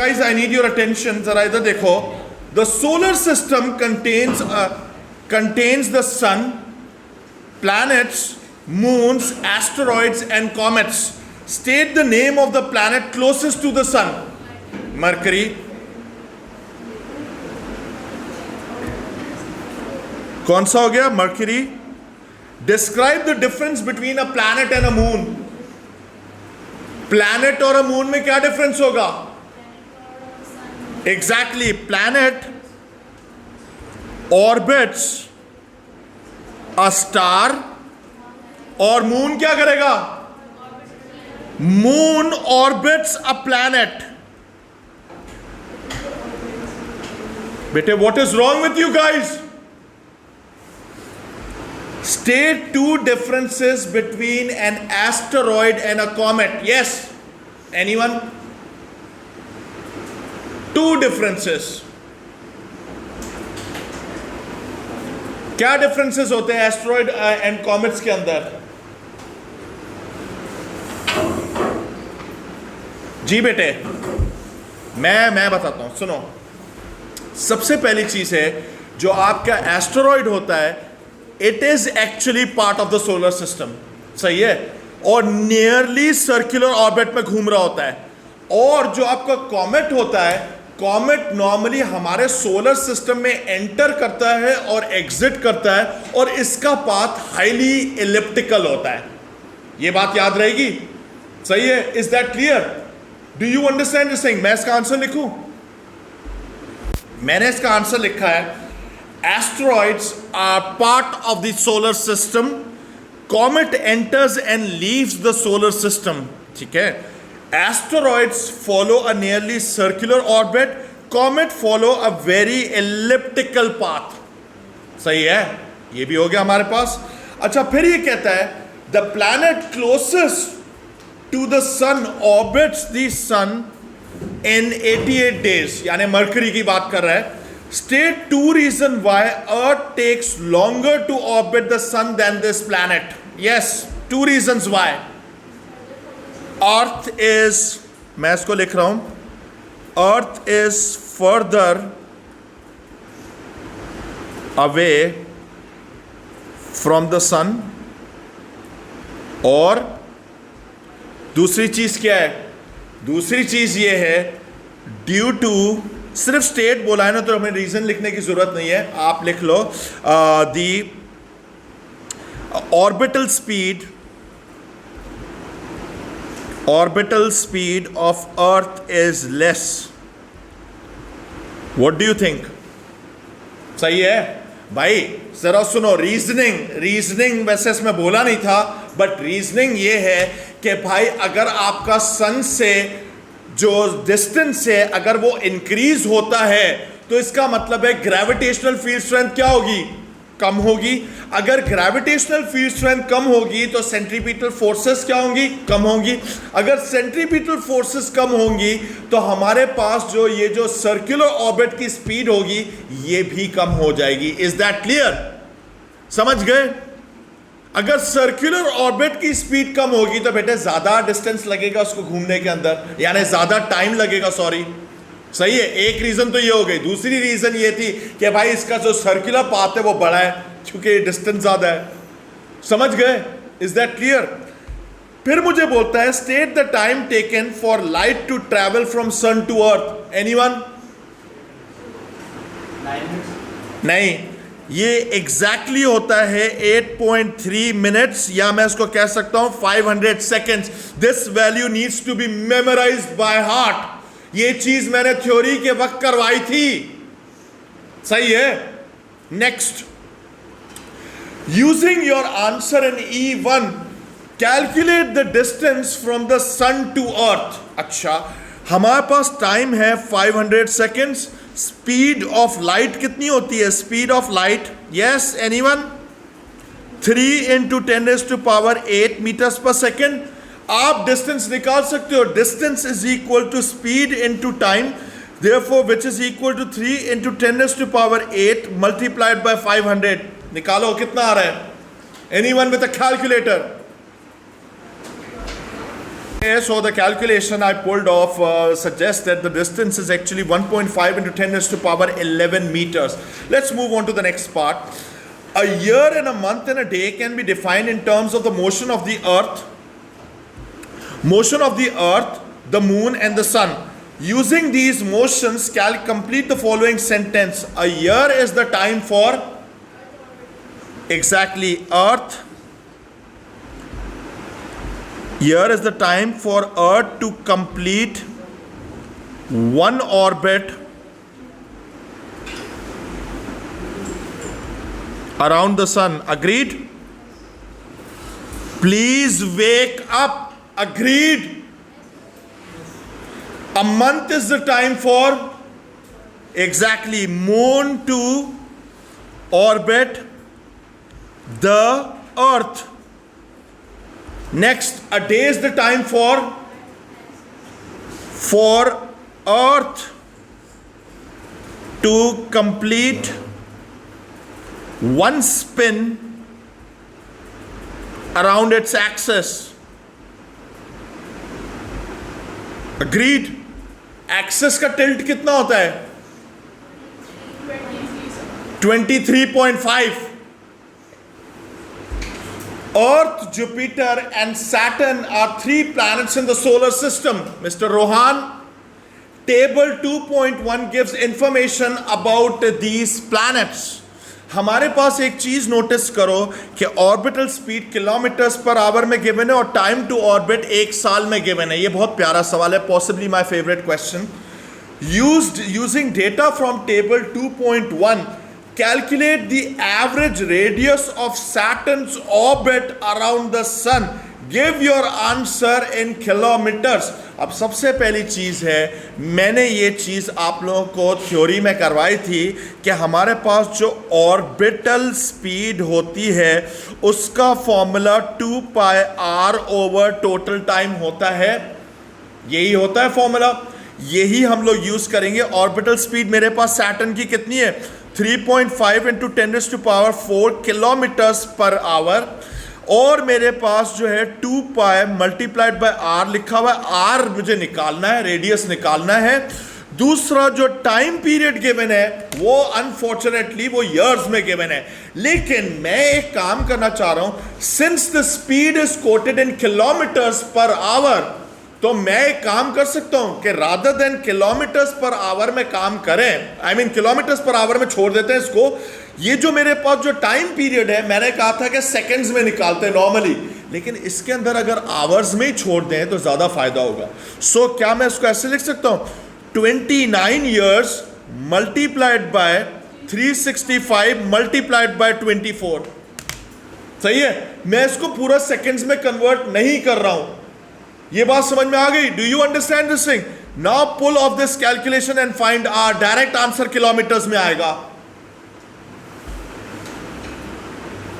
Guys, I need your attention. जरा इधर देखो. The solar system contains the sun, planets, moons, asteroids, and comets. State the name of the planet closest to the sun. Mercury. कौन सा हो गया? Mercury. Describe the difference between a planet and a moon. Planet और a moon में क्या difference होगा? Exactly. Planet orbits a star और moon क्या करेगा? Moon orbits a planet. बेटे, what is wrong with you guys? State two differences between an asteroid and a comet. Yes? Anyone? Two differences. क्या differences होते हैं asteroid and comets के अंदर? जी बेटे, मैं बताता हूं, सुनो. सबसे पहली चीज है, जो आपका एस्टेरॉइड होता है, it is actually part of the solar system. सही है? और नियरली सर्कुलर ऑर्बिट में घूम रहा होता है. और जो आपका कॉमेट होता है, कॉमेट नॉर्मली हमारे सोलर सिस्टम में एंटर करता है और एग्जिट करता है, और इसका पाथ हाईली एलिप्टिकल होता है. ये बात याद रहेगी. सही है? Is that clear? Do you understand this thing? मैं इसका आंसर लिखूं? मैंने इसका आंसर लिखा है, asteroids are part of the solar system. Comet enters and leaves the solar system. ठीक है? Asteroids follow a nearly circular orbit. Comet follow a very elliptical path. सही है? ये भी हो गया हमारे पास. अच्छा, फिर ये कहता है, the planet closest to the sun orbits the sun in 88 days. यानी मरकरी की बात कर रहा है. State two reasons why Earth takes longer to orbit the sun than this planet. Yes, two reasons why. Earth is, मैं इसको लिख रहा हूं, Earth is further away from the sun. और दूसरी चीज क्या है? दूसरी चीज ये है, ड्यू टू, सिर्फ स्टेट बोला है ना, तो हमें रीजन लिखने की जरूरत नहीं है. आप लिख लो, the orbital speed of earth is less. What do you think? सही है भाई? जरा सुनो. रीजनिंग वैसे इसमें बोला नहीं था, बट रीजनिंग ये है कि भाई, अगर आपका सन से जो डिस्टेंस है, अगर वो इंक्रीज होता है, तो इसका मतलब है ग्रेविटेशनल फील्ड स्ट्रेंथ क्या होगी? कम होगी. अगर ग्रेविटेशनल फील्ड स्ट्रेंथ कम होगी, तो सेंट्रीपिटल फोर्सेस क्या होंगी? कम होंगी. अगर सेंट्रीपिटल फोर्सेस कम होंगी, तो हमारे पास जो सर्कुलर ऑर्बिट की स्पीड होगी, ये भी कम हो जाएगी. Is that clear? समझ गए? अगर सर्कुलर ऑर्बिट की स्पीड कम होगी, तो बेटे ज्यादा डिस्टेंस लगेगा उसको घूमने के अंदर, यानी ज्यादा टाइम लगेगा. सॉरी. सही है? एक रीजन तो ये हो गई. दूसरी रीजन ये थी कि भाई इसका जो सर्कुलर पाथ है वो बड़ा है, क्योंकि डिस्टेंस ज्यादा है. समझ गए? Is that clear? फिर मुझे बोलता है, state the time taken for light to travel from sun to earth. Anyone? नहीं, ये एग्जैक्टली होता है 8.3 मिनट्स, या मैं इसको कह सकता हूं 500 seconds. This value needs to be memorised by heart. ये चीज मैंने थ्योरी के वक्त करवाई थी. सही है? Next, using your answer in E1, calculate the distance from the sun to earth. अच्छा, हमारे पास टाइम है 500 सेकेंड्स. स्पीड ऑफ लाइट कितनी होती है? Speed of light, yes, anyone? 3 × 10⁸ metres per second. आप डिस्टेंस निकाल सकते हो. Distance is equal to speed into time, therefore which is equal to 3 × 10⁸ multiplied by 500. निकालो कितना आ रहा है? Anyone with a calculator? Okay, so the calculation I pulled off suggests that the distance is actually 1.5 into 10 raised to power 11 meters. Let's move on to the next part. A year and a month and a day can be defined in terms of the motion of the earth, the moon and the sun. Using these motions, complete the following sentence. A year is the time for exactly earth. Year is the time for earth to complete one orbit around the sun. Agreed? Please wake up. Agreed? A month is the time for exactly moon to orbit the earth. Next, a day is the time for earth to complete one spin around its axis. Agreed? Axis का tilt कितना होता है? 23.5. Earth, Jupiter and Saturn are 3 planets in the solar system. Mr. Rohan, table 2.1 gives information about these planets. हमारे पास एक चीज notice करो कि orbital speed kilometres per our में गिवन है और टाइम टू ऑर्बिट 1 साल में गिवन है. ये बहुत प्यारा सवाल है, possibly my favourite question. Using data from table 2.1, calculate the average radius of Saturn's orbit around the sun. Give your answer in kilometers. अब सबसे पहली चीज़ है, मैंने ये चीज़ आप लोगों को थ्योरी में करवाई थी कि हमारे पास जो ऑर्बिटल स्पीड होती है उसका फॉर्मूला 2 पाई r ओवर टोटल टाइम होता है. यही होता है फॉर्मूला, यही हम लोग यूज़ करेंगे. ऑर्बिटल स्पीड मेरे पास सैटर्न की कितनी है? 3.5 into 10 to power 4 kilometres per hour. और मेरे पास जो है 2 पाई मल्टीप्लाइड बाय आर लिखा हुआ है. आर मुझे निकालना है, रेडियस निकालना है. दूसरा जो टाइम पीरियड गिवन है वो अनफॉर्चुनेटली वो इयर्स में गिवन है. लेकिन मैं एक काम करना चाह रहा हूं, since the speed is quoted in kilometres per our, तो मैं एक काम कर सकता हूं कि rather than kilometres per our में काम करें, I mean kilometres per our में छोड़ देते हैं इसको. ये जो मेरे पास जो टाइम पीरियड है, मैंने कहा था कि सेकंड्स में निकालते हैं नॉर्मली, लेकिन इसके अंदर अगर आवर्स में ही छोड़ दें तो ज्यादा फायदा होगा. सो क्या मैं इसको ऐसे लिख सकता हूं? 29 years multiplied by 365 multiplied by 24. सही है? मैं इसको पूरा सेकंड्स में कन्वर्ट नहीं कर रहा हूं. ये बात समझ में आ गई? Do you understand this thing? Now pull off this calculation and find our direct answer kilometres में आएगा.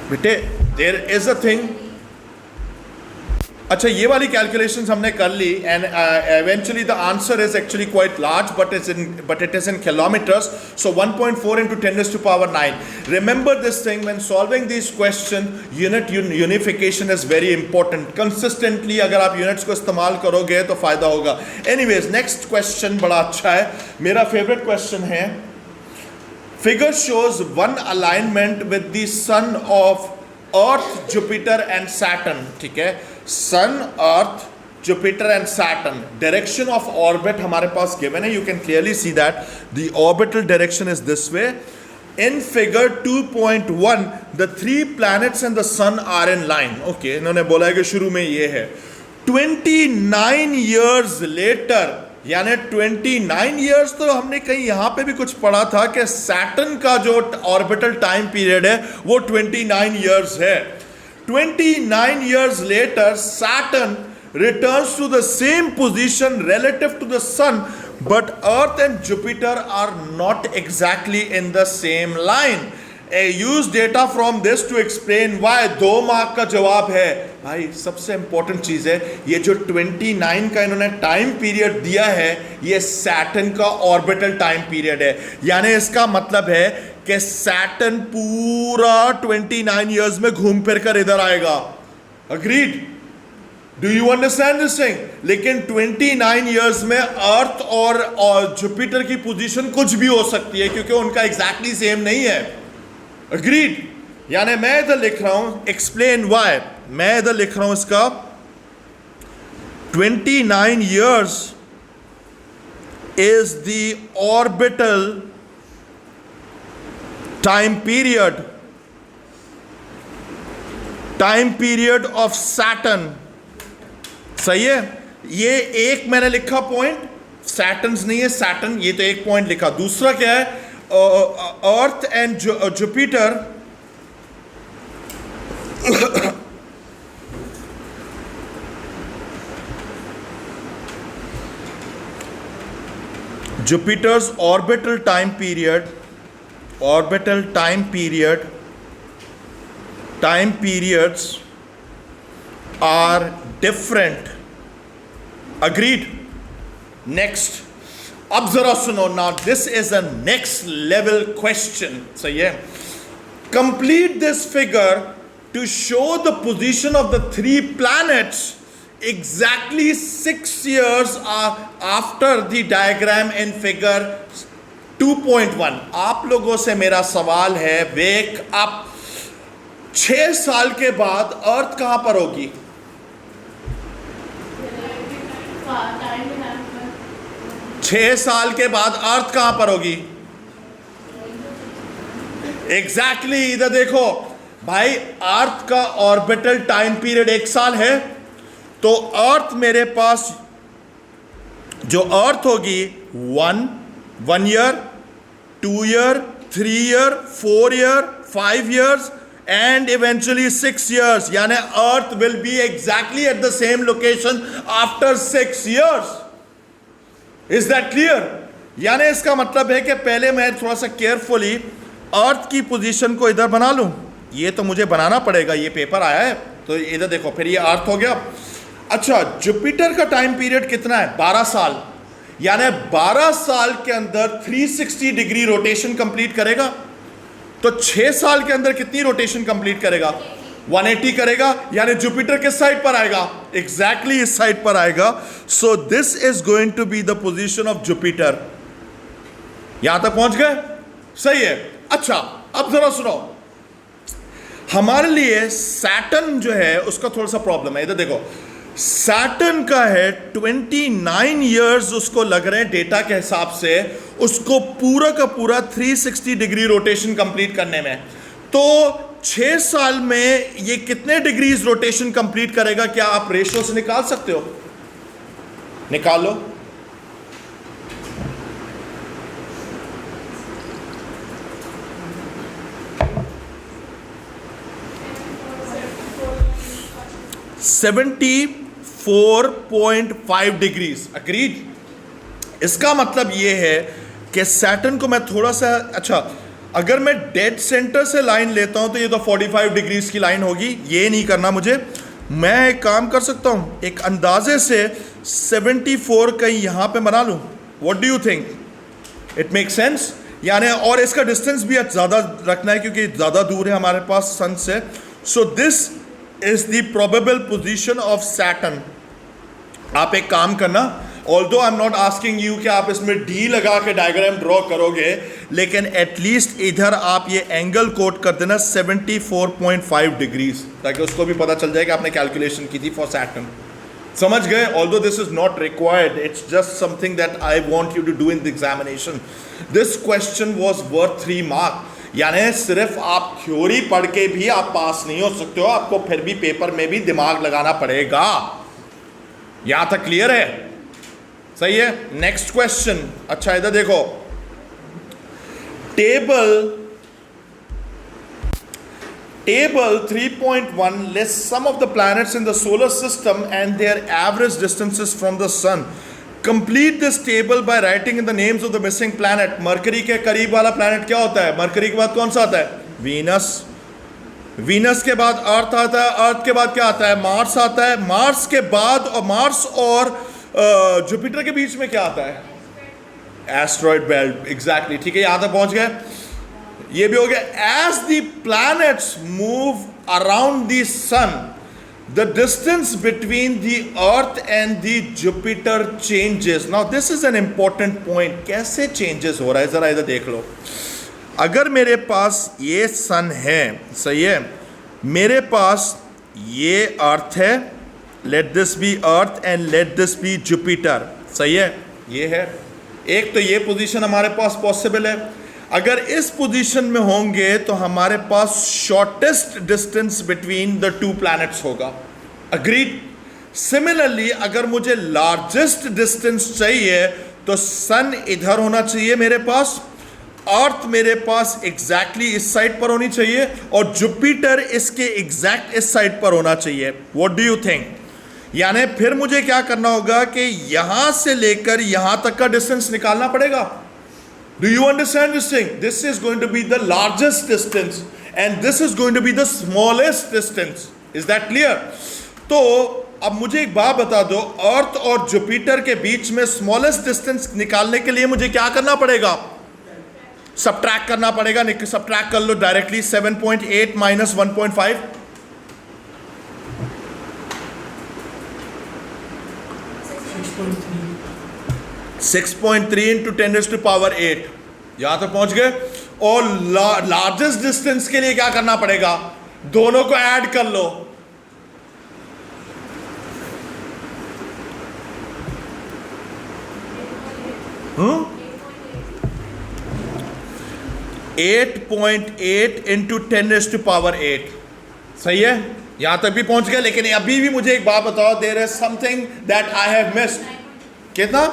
बेटे देयर इज अ थिंग. अच्छा, ये वाली कैलकुलेशंस हमने कर ली and eventually the answer is actually quite large, but it is in kilometers. So 1.4 into 10 raised to power 9. Remember this thing when solving these questions, unification is very important. Consistently अगर आप units को इस्तेमाल करोगे तो फायदा होगा. Anyways, next question बड़ा अच्छा है, मेरा favorite question है. Figure shows one alignment with the sun of Earth, Jupiter and Saturn. ठीक है, Sun, Earth, Jupiter and Saturn. Direction of orbit हमारे पास given है. You can clearly see that the orbital direction is this way. In figure 2.1, the 3 planets and the sun are in line. Okay, इन्होंने बोला है कि शुरू में ये है. 29 years later, यानी 29 ईयर्स, तो हमने कहीं यहां पे भी कुछ पढ़ा था कि सैटर्न का जो ऑर्बिटल टाइम पीरियड है वो 29 ईयर्स है. 29 years later Saturn returns to the same position relative to the sun, but earth and Jupiter are not exactly in the same line. Use data from this to explain why. 2 mark का जवाब है. भाई सबसे important चीज है, ये जो 29 का इन्होंने टाइम पीरियड दिया है ये सैटर्न का ऑर्बिटल टाइम पीरियड है. यानी इसका मतलब है कि सैटर्न पूरा 29 ईयर्स में घूम फिर कर इधर आएगा. Agreed? Do you understand this thing? लेकिन 29 ईयर्स में अर्थ और जुपिटर की पोजीशन कुछ भी हो सकती है, क्योंकि उनका एग्जैक्टली सेम नहीं है। अग्रीड? यानी मैं इधर लिख रहा हूं, एक्सप्लेन वाई, मैं इधर लिख रहा हूं इसका 29 years is the orbital time period of Saturn। सही है? ये एक मैंने लिखा पॉइंट, सैटर्न्स नहीं है, सैटर्न, ये तो एक पॉइंट लिखा। दूसरा क्या है? अर्थ and Jupiter Jupiter's orbital time periods are different। Agreed? Next, अब जरा सुनो। Now this is a next level question। सही है? Complete this figure to show the position of the three planets exactly 6 years after the diagram in figure 2.1। आप लोगों से मेरा सवाल है, वेक अप, 6 साल के बाद अर्थ कहां पर होगी? छह साल के बाद अर्थ कहां पर होगी? एग्जैक्टली इधर देखो भाई, अर्थ का ऑर्बिटल टाइम पीरियड 1 साल है, तो अर्थ मेरे पास जो अर्थ होगी 1 year, 2 year, 3 year, 4 year, 5 years and eventually 6 years. यानी earth will be exactly at the same location after 6 years. Is that clear? यानी इसका मतलब है कि पहले मैं थोड़ा सा केयरफुली अर्थ की पोजीशन को इधर बना लूं। ये तो मुझे बनाना पड़ेगा, ये पेपर आया है तो इधर देखो, फिर ये अर्थ हो गया। अच्छा, जुपिटर का टाइम पीरियड कितना है? 12 साल। यानी 12 साल के अंदर 360 डिग्री रोटेशन कंप्लीट करेगा। तो 6 साल के अंदर कितनी रोटेशन कंप्लीट करेगा? 180 करेगा। यानी जुपिटर किस साइड पर आएगा? एग्जैक्टली इस साइड पर आएगा। So this is going to be the position of Jupiter. यहां तक पहुंच गए? सही है। अच्छा, अब जरा सुनो, हमारे लिए सैटर्न जो है उसका थोड़ा सा प्रॉब्लम है। इधर देखो, सैटर्न का है 29 ईयर्स उसको लग रहे हैं डेटा के हिसाब से, उसको पूरा का पूरा 360 डिग्री रोटेशन कंप्लीट करने में। तो 6 साल में ये कितने डिग्रीज रोटेशन कंप्लीट करेगा? क्या आप रेशियो से निकाल सकते हो? निकालो। Seventy 4.5 degrees. अग्रीड? इसका मतलब ये है कि सैटर्न को मैं थोड़ा सा, अच्छा अगर मैं डेड सेंटर से लाइन लेता हूं तो ये तो 45 डिग्रीज की लाइन होगी। ये नहीं करना मुझे, मैं एक काम कर सकता हूं, एक अंदाजे से 74 कहीं यहां पे बना लूं। What do you think? It make sense? यानी और इसका डिस्टेंस भी ज़्यादा रखना है क्योंकि ज़्यादा दूर है हमारे पास सन से। सो this is the probable position of Saturn. आप एक काम करना, although I am not asking you कि आप इसमें डी लगा के डायग्राम ड्रॉ करोगे, लेकिन एटलीस्ट इधर आप ये एंगल कोट कर देना 74.5 डिग्रीज, ताकि उसको भी पता चल जाए कि आपने कैलकुलेशन की थी फॉर सैटर्न। समझ गए? Although this is not required, it's just something that I want you to do in the examination. This question was worth 3 mark. यानी सिर्फ आप थ्योरी पढ़ के भी आप पास नहीं हो सकते हो, आपको फिर भी पेपर में भी दिमाग लगाना पड़ेगा। यहां तक क्लियर है? सही है। Next question. अच्छा इधर देखो, table 3.1 lists some of the planets in the solar system and their average distances from the sun. Complete this table by writing in the names of the missing planet. Mercury के करीब वाला planet क्या होता है? Mercury के बाद कौन सा आता है? वीनस। वीनस के बाद अर्थ आता है। अर्थ के बाद क्या आता है? मार्स आता है। मार्स के बाद, और मार्स और जुपिटर के बीच में क्या आता है? Asteroid belt. एग्जैक्टली, ठीक है, यहां तक पहुंच गए। ये भी हो गया। As the planets move around the sun, the distance between the earth and the Jupiter changes. Now this is an important point. कैसे changes हो रहा है जरा इधर देख लो. अगर मेरे पास ये सन है, सही है, मेरे पास ये अर्थ है, let this be earth and let this be Jupiter, सही है, ये है एक, तो ये पोजीशन हमारे पास पॉसिबल है. अगर इस पोजीशन में होंगे तो हमारे पास shortest distance between the two planets होगा. अग्रीड. सिमिलरली अगर मुझे लार्जेस्ट डिस्टेंस चाहिए तो सन इधर होना चाहिए मेरे पास, अर्थ मेरे पास एग्जैक्टली इस साइड पर होनी चाहिए और जुपिटर इसके एग्जैक्ट इस साइड पर होना चाहिए. What do you think? यानी फिर मुझे क्या करना होगा कि यहां से लेकर यहां तक का डिस्टेंस निकालना पड़ेगा. Do you understand this thing? This is going to be the largest distance and this is going to be the smallest distance. Is that clear? तो अब मुझे एक बात बता दो, अर्थ और जुपिटर के बीच में स्मॉलेस्ट डिस्टेंस निकालने के लिए मुझे क्या करना पड़ेगा? सबट्रैक्ट करना पड़ेगा. सबट्रैक्ट कर लो डायरेक्टली. 7.8 minus 1.5, 6.3 into 10⁸8. यहां तक पहुंच गए. और लार्जेस्ट डिस्टेंस के लिए क्या करना पड़ेगा? दोनों को ऐड कर लो. हम्म 8.8 इंटू 10⁸8, सही है, यहां तक भी पहुंच गए. लेकिन अभी भी मुझे एक बात बताओ, there is something that I have missed. कितना?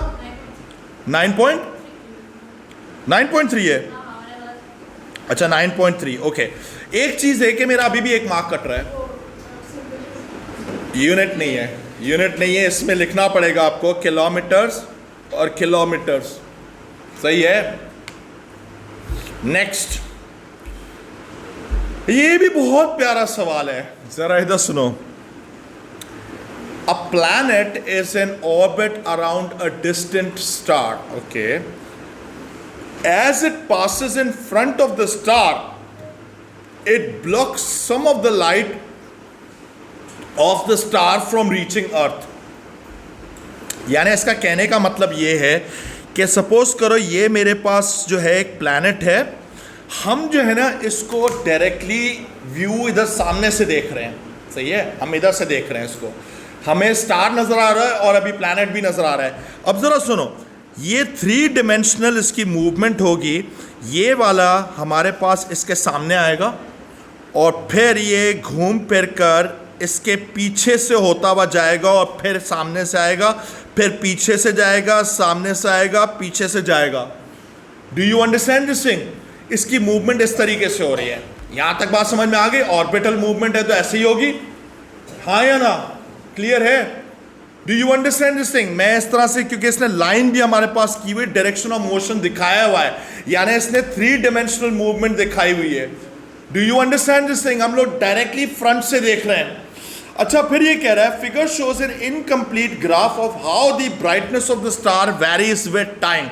9.3 है. अच्छा 9.3. ओके. एक चीज है कि मेरा अभी भी एक मार्क कट रहा है. यूनिट नहीं है, यूनिट नहीं है, इसमें लिखना पड़ेगा आपको किलोमीटर्स और किलोमीटर्स, सही है. नेक्स्ट, ये भी बहुत प्यारा सवाल है, जरा इधर सुनो. A planet is an orbit around a distant star. Okay. As it passes in front of the star, it blocks some of the light of the star from reaching earth. यानी इसका कहने का मतलब ये है कि सपोज करो ये मेरे पास जो है एक प्लैनेट है, हम जो है ना इसको डायरेक्टली व्यू इधर सामने से देख रहे हैं, सही है, हम इधर से देख रहे हैं इसको, हमें स्टार नज़र आ रहा है और अभी प्लैनेट भी नज़र आ रहा है. अब ज़रा सुनो, ये 3 डिमेंशनल इसकी मूवमेंट होगी. ये वाला हमारे पास इसके सामने आएगा और फिर ये घूम फिर कर इसके पीछे से होता हुआ जाएगा और फिर सामने से आएगा, फिर पीछे से जाएगा, सामने से आएगा, पीछे से जाएगा. Do you understand this thing? इसकी मूवमेंट इस तरीके से हो रही है. यहां तक बात समझ में आ गई? ऑर्बिटल मूवमेंट है तो ऐसे ही होगी, हाँ या ना? क्लियर है? Do you understand this thing? मैं इस तरह से, क्योंकि इसने लाइन भी हमारे पास की हुई, डायरेक्शन ऑफ मोशन दिखाया हुआ है, यानी इसने 3 डिमेंशनल मूवमेंट दिखाई हुई है. Do you understand this thing? हम लोग डायरेक्टली फ्रंट से देख रहे हैं. अच्छा, फिर ये कह रहा है figure shows an incomplete graph of how the brightness of the star varies with time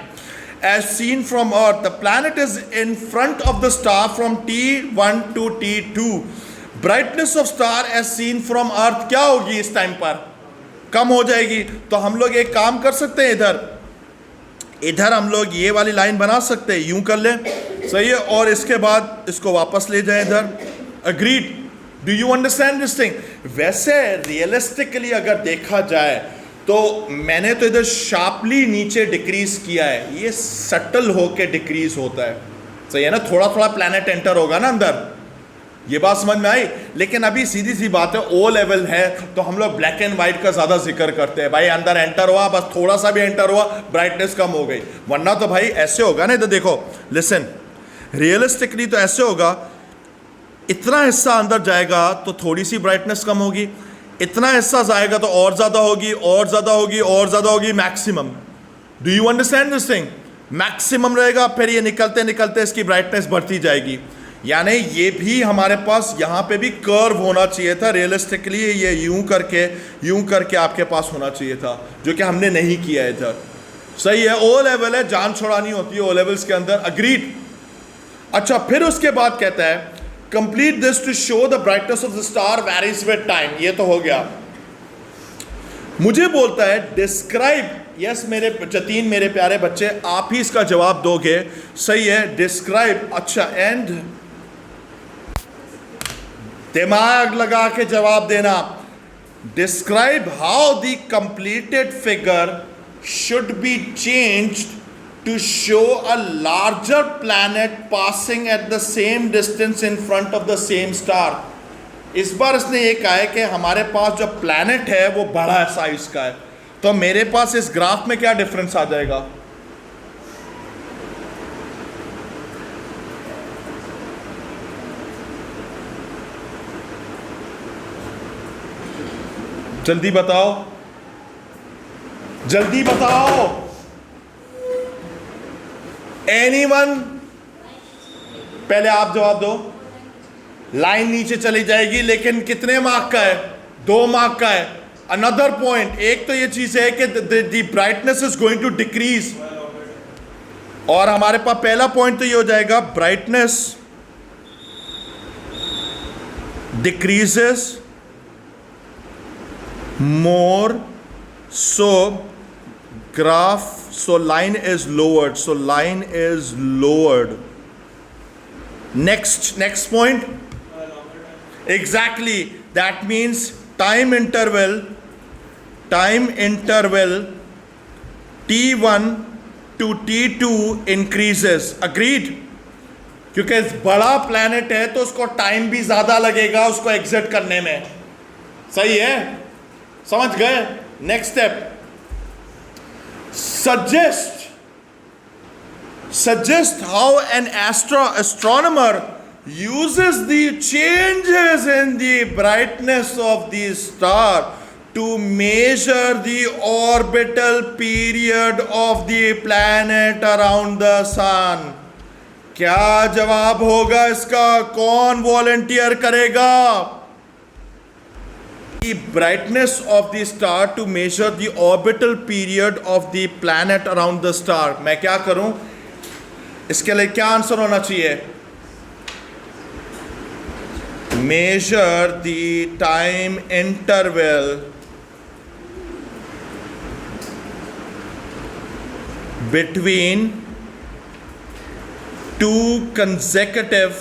as seen from earth. The planet is in front of the star from T1 to T2. Brightness of star as seen from earth क्या होगी इस time पर? कम हो जाएगी. तो हम लोग एक काम कर सकते हैं, इधर हम लोग ये वाली लाइन बना सकते हैं, यूं कर लें, सही है, और इसके बाद इसको वापस ले जाएं इधर. Agreed? Do you understand this thing? वैसे रियलिस्टिकली अगर देखा जाए तो मैंने तो इधर शार्पली नीचे डिक्रीज किया है, ये सटल होके डिक्रीज होता है, सही है ना, थोड़ा थोड़ा प्लैनेट एंटर होगा ना अंदर. ये बात समझ में आई? लेकिन अभी सीधी सी बात है, ओ लेवल है तो हम लोग ब्लैक एंड व्हाइट का ज़्यादा जिक्र करते हैं. भाई अंदर एंटर हुआ, बस थोड़ा सा भी एंटर हुआ, ब्राइटनेस कम हो गई. वरना तो भाई ऐसे होगा ना, इधर देखो, लिसन, रियलिस्टिकली तो ऐसे होगा, इतना हिस्सा अंदर जाएगा तो थोड़ी सी ब्राइटनेस कम होगी, इतना हिस्सा जाएगा तो और ज़्यादा होगी, और ज़्यादा होगी, और ज़्यादा होगी, maximum. Do you understand this thing? Maximum रहेगा, फिर ये निकलते निकलते इसकी ब्राइटनेस बढ़ती जाएगी. यानी ये भी हमारे पास यहाँ पे भी कर्व होना चाहिए था. रियलिस्टिकली ये यूं करके आपके पास होना चाहिए था, जो कि हमने नहीं किया इधर. सही है, ओ लेवल है, जान छुड़ानी होती है ओ लेवल्स के अंदर. अग्रीड? अच्छा, फिर उसके बाद कहता है complete this to show the brightness of the star varies with time. ये तो हो गया। मुझे बोलता है डिस्क्राइब, यस मेरे जतीन, मेरे प्यारे बच्चे, आप ही इसका जवाब दोगे, सही है। डिस्क्राइब, अच्छा, एंड दिमाग लगा के जवाब देना। Describe how the completed figure should be changed to show a larger planet passing at the same distance in front of the same star। इस बार इसने ये कहा है कि हमारे पास जो प्लैनेट है वो बड़ा साइज का है, तो मेरे पास इस ग्राफ में क्या डिफरेंस आ जाएगा? जल्दी बताओ, जल्दी बताओ। एनीवन? पहले आप जवाब दो। लाइन नीचे चली जाएगी, लेकिन कितने मार्क का है? 2 मार्क का है। अनदर पॉइंट, एक तो ये चीज है कि the brightness is going to decrease, और हमारे पास पहला पॉइंट तो ये हो जाएगा brightness decreases more, so graph, so line is lowered, so line is lowered. Next point, exactly, that means time interval t1 to t2 increases, agreed? क्योंकि बड़ा प्लैनेट है तो उसको टाइम भी ज्यादा लगेगा उसको एग्जिट करने में, सही है, समझ गए? Next step, suggest how an astronomer uses the changes in the brightness of the star to measure the orbital period of the planet around the sun। क्या जवाब होगा इसका? कौन वॉलंटियर करेगा? The brightness of the star to measure the orbital period of the planet around the star। मैं क्या करूं? इसके लिए क्या आंसर होना चाहिए? Measure the time interval between 2 consecutive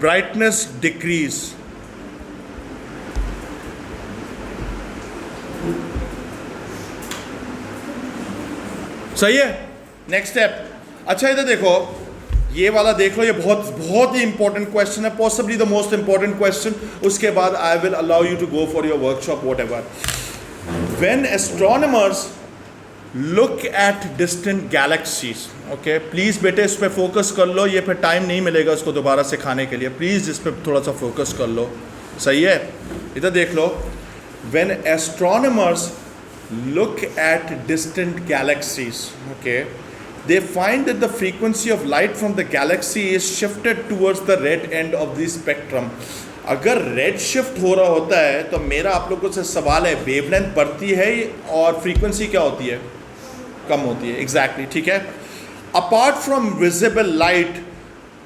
brightness decrease। सही है? नेक्स्ट स्टेप, अच्छा इधर देखो, ये वाला देख लो, ये बहुत ही इंपॉर्टेंट क्वेश्चन है, possibly the most important question. उसके बाद I will allow you to go for your workshop whatever. When astronomers look at distant galaxies, okay, please बेटे इस पर फोकस कर लो, ये फिर टाइम नहीं मिलेगा इसको दोबारा सिखाने के लिए, प्लीज़ इस पर थोड़ा सा फोकस कर लो, सही है? इधर देख लो, when astronomers look at distant galaxies, okay, they find that the frequency of light from the galaxy is shifted towards the red end of the spectrum। अगर रेड शिफ्ट हो रहा होता है तो मेरा आप लोगों से सवाल है, वेवलेंथ बढ़ती है और फ्रीक्वेंसी क्या होती है? कम होती है, एग्जैक्टली, ठीक है। Apart from visible light,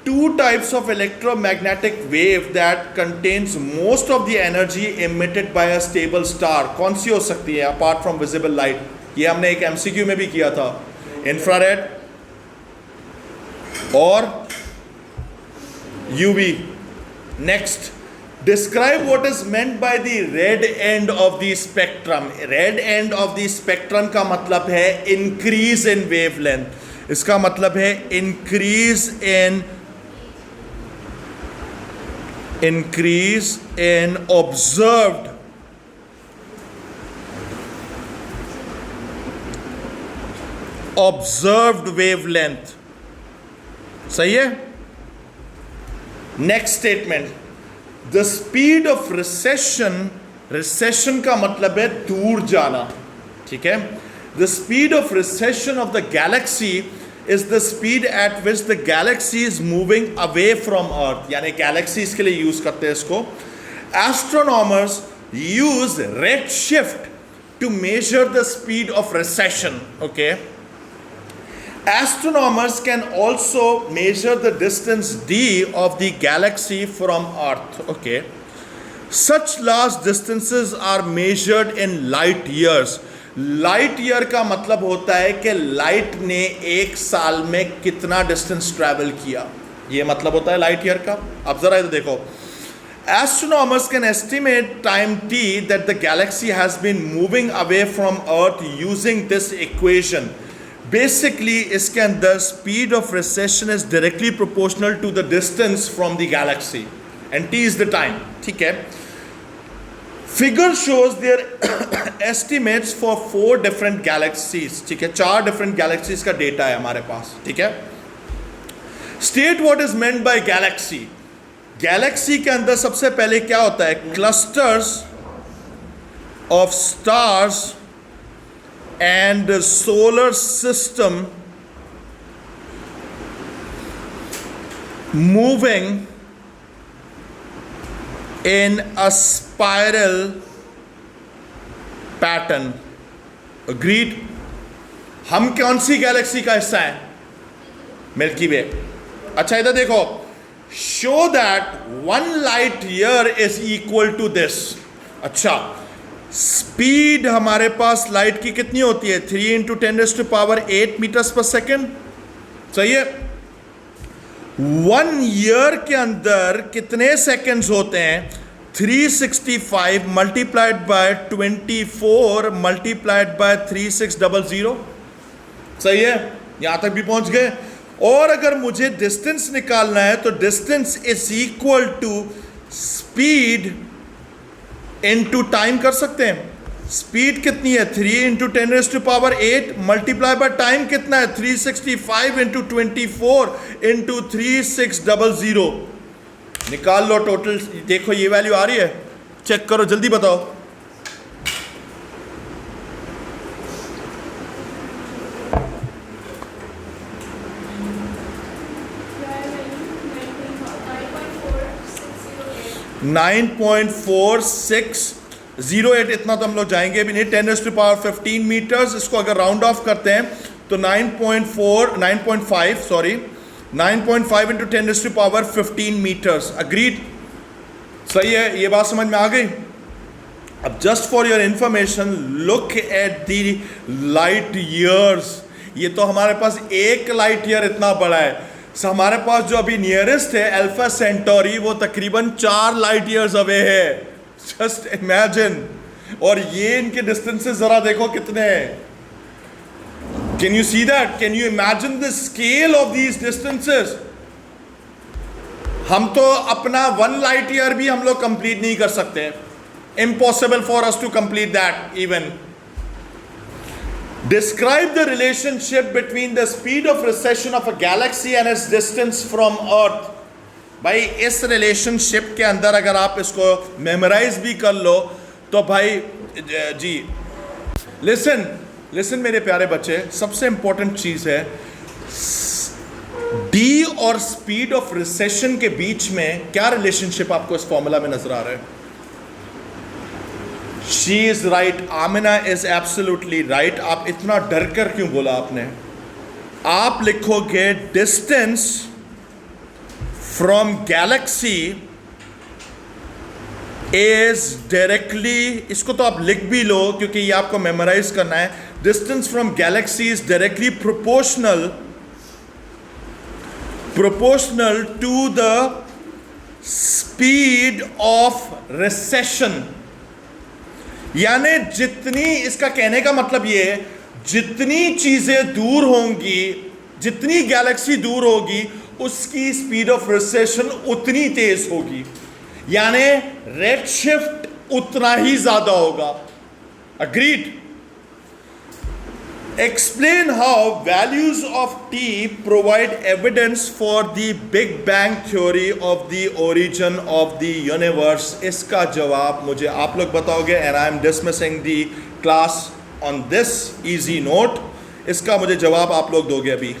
2 types of electromagnetic wave that contains most of the energy emitted by a stable star। कौन सी हो सकती है apart from visible light? ये हमने एक MCQ में भी किया था, इंफ्रारेड और UV। Next, describe what is meant by the red end of the spectrum। red end of the spectrum का मतलब है increase in wavelength, इसका मतलब है increase in observed wavelength, सही है? Next statement, the speed of recession का मतलब है दूर जाना, ठीक है? The speed of recession of the Galaxy is the speed at which the galaxy is moving away from earth, यानी galaxies के लिए यूज करते हैं इसको। Astronomers use redshift to measure the speed of recession. Okay. Astronomers can also measure the distance d of the galaxy from Earth. Okay. Such large distances are measured in light years. Light year का मतलब होता है कि light ने एक साल में कितना डिस्टेंस ट्रैवल किया, ये मतलब होता है लाइट ईयर का. अब जरा इधर देखो. Astronomers can estimate time t that the galaxy has been moving away from Earth using this equation. Basically, इसके अंदर speed of recession is directly proportional to the distance from the galaxy, and t is the time. ठीक है. Figure shows their estimates for 4 different galaxies. ठीक है, 4 different galaxies का data है हमारे पास. ठीक है. State what is meant by galaxy. Galaxy के अंदर सबसे पहले क्या होता है? Clusters of stars and solar system moving in a spiral pattern. Agreed? हम कौन सी गैलेक्सी का हिस्सा है? मिल्की वे. अच्छा इधर देखो. Show that 1 light year is equal to this. अच्छा, स्पीड हमारे पास लाइट की कितनी होती है? 3 × 10⁸ मीटर्स पर सेकेंड. सही है. 1 ईयर के अंदर कितने सेकेंड्स होते हैं? 365 मल्टीप्लाइड बाय 24 मल्टीप्लाइड बाय 3600. सही है, यहां तक भी पहुंच गए. और अगर मुझे डिस्टेंस निकालना है तो distance is equal to speed into time कर सकते हैं. स्पीड कितनी है? 3 × 10⁸ मल्टीप्लाई बाय टाइम कितना है? 365 × 24 × 3600. निकाल लो टोटल. देखो ये वैल्यू आ रही है, चेक करो, जल्दी बताओ. (9.4608) इतना तो हम लोग जाएंगे भी नहीं. 10⁻15 मीटर्स. इसको अगर राउंड ऑफ करते हैं तो 9.5 × 10⁻15 मीटर्स. अग्रीड? सही है, ये बात समझ में आ गई. अब just for your information, look at the light years. ये तो हमारे पास एक लाइट ईयर इतना बड़ा है. हमारे पास जो अभी नियरेस्ट है अल्फा सेंटोरी, वो तकरीबन 4 लाइट ईयर्स अवे है. Just imagine. और ये इनके डिस्टेंसेस जरा देखो कितने हैं. Can you see that? Can you imagine the scale of these distances? हम तो अपना 1 light year भी हम लोग कंप्लीट नहीं कर सकते. Impossible for us to complete that even. Describe the relationship between the speed of recession of a galaxy and its distance from Earth. भाई इस रिलेशनशिप के अंदर अगर आप इसको मेमोराइज भी कर लो तो भाई जी लिसन मेरे प्यारे बच्चे, सबसे इंपॉर्टेंट चीज है डी और स्पीड ऑफ रिसेशन के बीच में क्या रिलेशनशिप आपको इस फॉर्मूला में नजर आ रहा है? She is right. Amina is absolutely right. आप इतना डर कर क्यों बोला आपने? आप लिखोगे distance from galaxy is directly, इसको तो आप लिख भी लो क्योंकि ये आपको मेमोराइज करना है. Distance from galaxy is directly proportional to the speed of recession. यानी जितनी, इसका कहने का मतलब ये है, जितनी चीजें दूर होंगी, जितनी गैलेक्सी दूर होगी, उसकी स्पीड ऑफ रिसेशन उतनी तेज होगी. यानी रेड शिफ्ट उतना ही ज्यादा होगा. Agreed? Explain how values of t provide evidence for the Big Bang theory of the origin of the universe. इसका जवाब मुझे आप लोग बताओगे and I am dismissing the class on this easy note. इसका मुझे जवाब आप लोग दोगे अभी.